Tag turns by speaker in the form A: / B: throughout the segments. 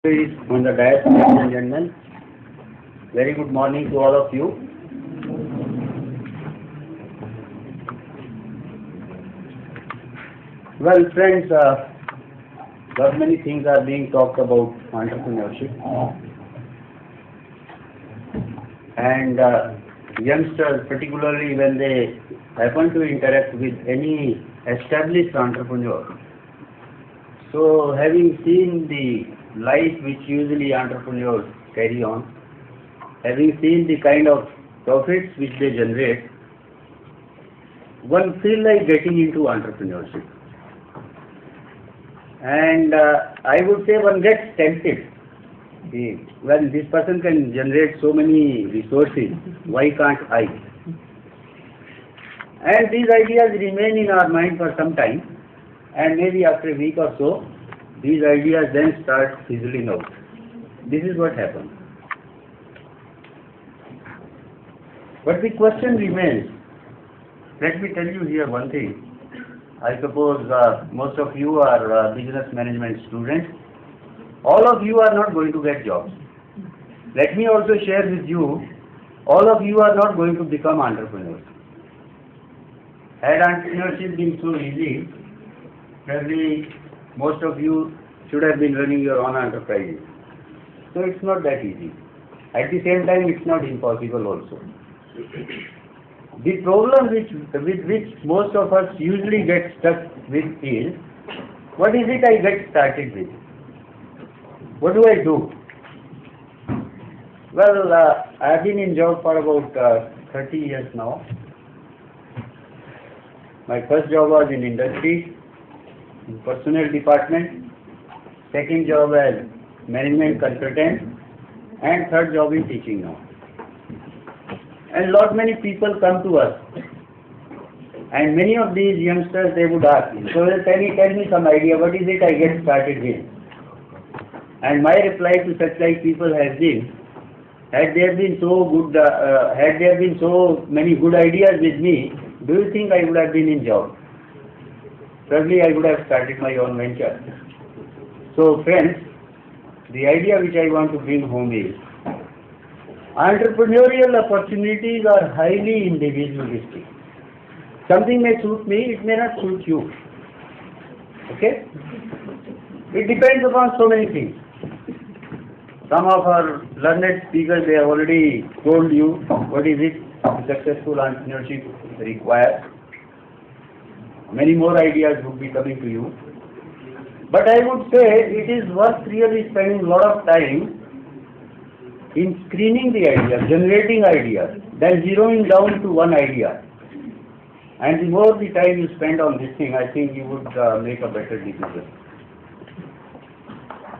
A: On the dais, ladies and gentlemen, very good morning to all of you. Well, friends, lot many things are being talked about entrepreneurship, and youngsters, particularly when they happen to interact with any established entrepreneur. So, having seen the life which usually entrepreneurs carry on, having seen the kind of profits which they generate, one feels like getting into entrepreneurship. And I would say one gets tempted. When this person can generate so many resources, why can't I? And these ideas remain in our mind for some time, and maybe after a week or so, these ideas then start fizzling out. This is what happens. But the question remains. Let me tell you here one thing. I suppose most of you are business management students. All of you are not going to get jobs. Let me also share with you, all of you are not going to become entrepreneurs. Had entrepreneurship been so easy, probably most of you should have been running your own enterprises. So it's not that easy. At the same time, it's not impossible also. The problem with which most of us usually get stuck with is, what is it I get started with? What do I do? Well, I have been in job for about 30 years now. My first job was in industry, in personnel department, second job as management consultant, and third job in teaching now. And lot many people come to us, and many of these youngsters, they would ask, so tell me some idea, what is it I get started with? And my reply to such like people has been, had there been so many good ideas with me, do you think I would have been in job? Probably I would have started my own venture. So friends, the idea which I want to bring home is, entrepreneurial opportunities are highly individualistic. Something may suit me, it may not suit you. Okay? It depends upon so many things. Some of our learned speakers, they have already told you what is it successful entrepreneurship requires. Many more ideas would be coming to you. But I would say it is worth really spending a lot of time in screening the ideas, generating ideas, then zeroing down to one idea. And the more the time you spend on this thing, I think you would make a better decision.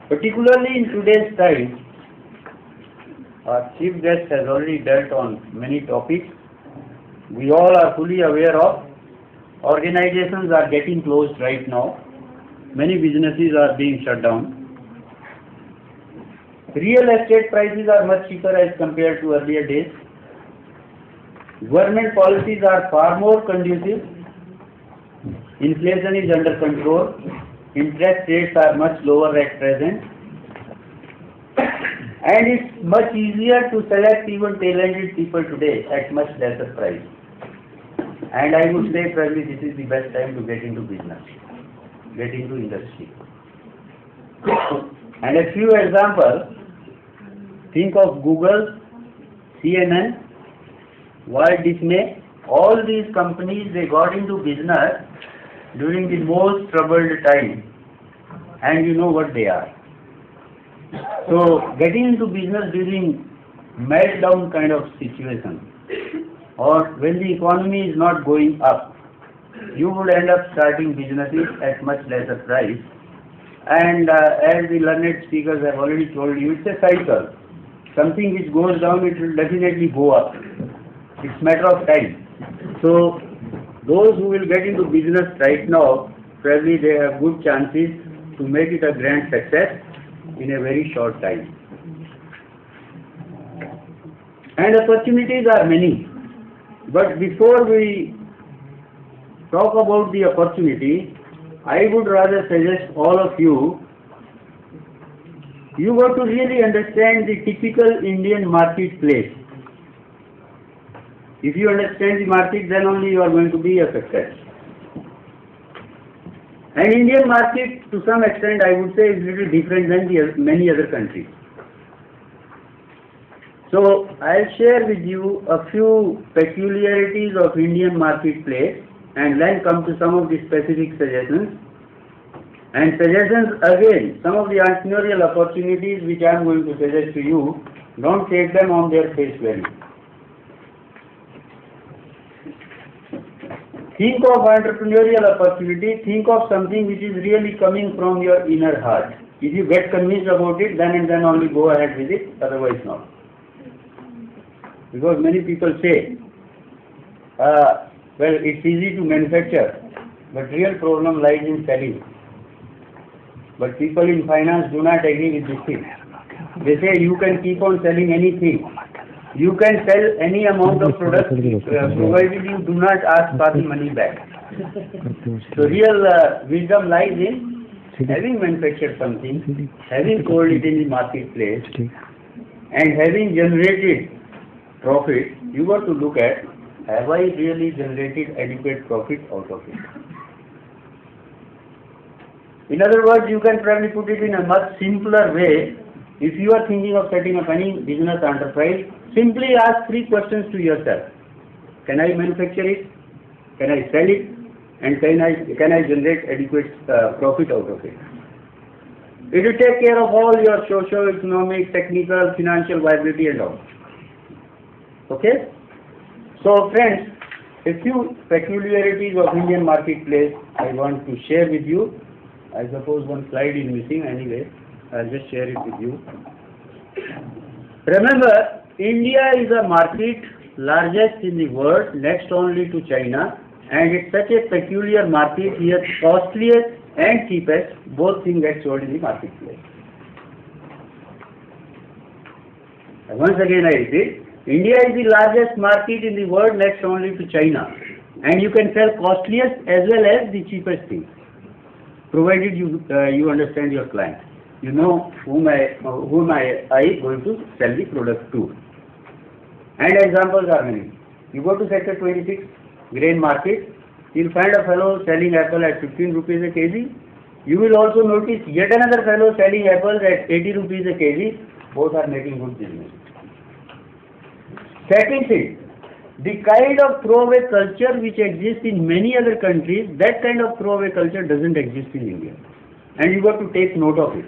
A: Particularly in today's time, our chief guest has already dealt on many topics. We all are fully aware of. Organizations are getting closed right now. Many businesses are being shut down. Real estate prices are much cheaper as compared to earlier days. Government policies are far more conducive. Inflation is under control. Interest rates are much lower at present. And it's much easier to select even talented people today at much lesser price. And I would say probably this is the best time to get into business, get into industry. And a few examples, think of Google, CNN, Walt Disney, all these companies, they got into business during the most troubled time. And you know what they are. So getting into business during meltdown kind of situation, or when the economy is not going up, you would end up starting businesses at much lesser price. And as the learned speakers have already told you, it's a cycle. Something which goes down, it will definitely go up. It's a matter of time. So those who will get into business right now, probably they have good chances to make it a grand success in a very short time. And opportunities are many. But before we talk about the opportunity, I would rather suggest all of you You got to really understand the typical Indian marketplace. If you understand the market, then only you are going to be a success. And Indian market, to some extent, I would say, is a little different than many other countries. So, I'll share with you a few peculiarities of Indian marketplace and then come to some of the specific suggestions. And suggestions again, some of the entrepreneurial opportunities which I am going to suggest to you, don't take them on their face value. Think of entrepreneurial opportunity, think of something which is really coming from your inner heart. If you get convinced about it, then and then only go ahead with it, otherwise not. Because many people say, well, it's easy to manufacture, but real problem lies in selling. But people in finance do not agree with this thing. They say you can keep on selling anything. You can sell any amount of product provided you do not ask for the money back. So real wisdom lies in having manufactured something, having sold it in the marketplace, and having generated profit. You got to look at, have I really generated adequate profit out of it? In other words, you can probably put it in a much simpler way. If you are thinking of setting up any business enterprise, simply ask 3 questions to yourself. Can I manufacture it? Can I sell it? And can I generate adequate profit out of it? It will take care of all your socio-economic, technical, financial viability and all. Okay? So friends, a few peculiarities of Indian marketplace I want to share with you. I suppose one slide is missing anyway. I'll just share it with you. Remember, India is a market largest in the world, next only to China, and it's such a peculiar market here, costliest and cheapest, both things get sold in the marketplace. Once again I repeat, India is the largest market in the world, next only to China, and you can sell costliest as well as the cheapest things, provided you understand your client. You know whom I going to sell the product to. And examples are many. You go to sector 26, grain market, you'll find a fellow selling apple at 15 rupees a kg. You will also notice yet another fellow selling apples at 80 rupees a kg. Both are making good business. Second thing, the kind of throwaway culture which exists in many other countries, that kind of throwaway culture doesn't exist in India. And you got to take note of it.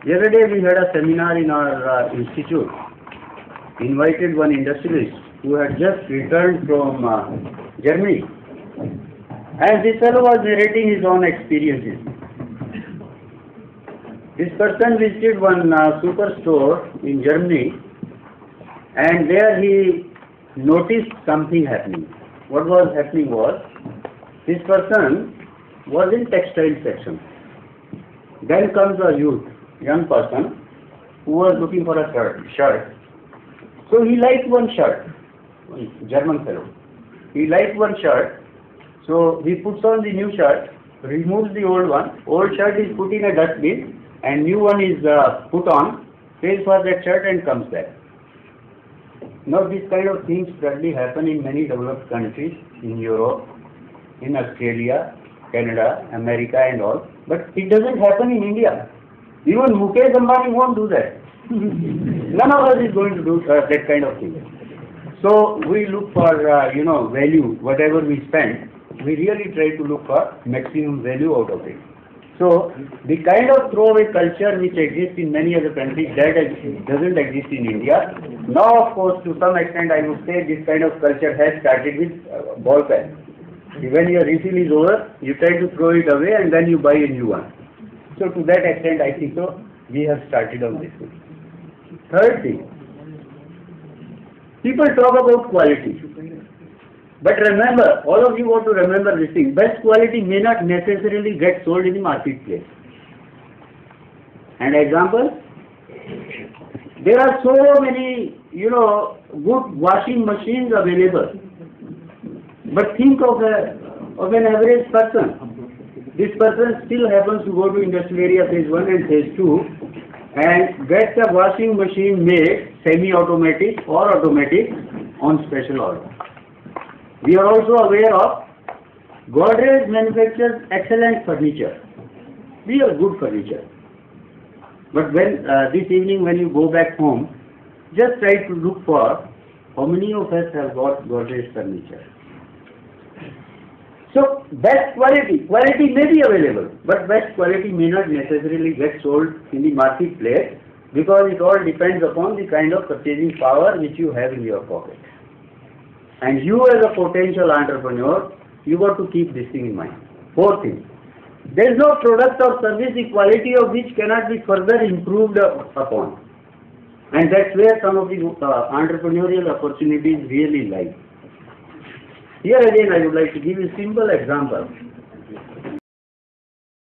A: The other day we had a seminar in our institute. Invited one industrialist who had just returned from Germany. And this fellow was narrating his own experiences. This person visited one superstore in Germany, and there he noticed something happening. What was happening was, this person was in textile section. Then comes a young person who was looking for a shirt. So he liked one shirt, German fellow. He liked one shirt, so he puts on the new shirt, removes the old one. Old shirt is put in a dustbin, and new one is put on, pays for that shirt and comes back. Now these kind of things probably happen in many developed countries, in Europe, in Australia, Canada, America and all, but it doesn't happen in India. Even Mukesh Ambani won't do that. None of us is going to do that kind of thing. So we look for value. Whatever we spend, we really try to look for maximum value out of it. So the kind of throwaway culture which exists in many other countries, that doesn't exist in India. Now, of course, to some extent, I would say this kind of culture has started with ball pen. When your refill is over, you try to throw it away and then you buy a new one. So to that extent, I think so, we have started on this thing. Third thing, people talk about quality. But remember, all of you want to remember this thing, best quality may not necessarily get sold in the marketplace. And example, there are so many, good washing machines available. But think of an average person. this person still happens to go to industrial area phase 1 and phase 2 and gets a washing machine made semi-automatic or automatic on special order. We are also aware of Godrej manufactures excellent furniture, real good furniture. But when this evening when you go back home, just try to look for how many of us have got Godrej furniture. So best quality may be available, but best quality may not necessarily get sold in the marketplace because it all depends upon the kind of purchasing power which you have in your pocket. And you as a potential entrepreneur, you got to keep this thing in mind. 4 things. There is no product or service the quality of which cannot be further improved upon. And that's where some of the entrepreneurial opportunities really lie. Here again I would like to give you a simple example.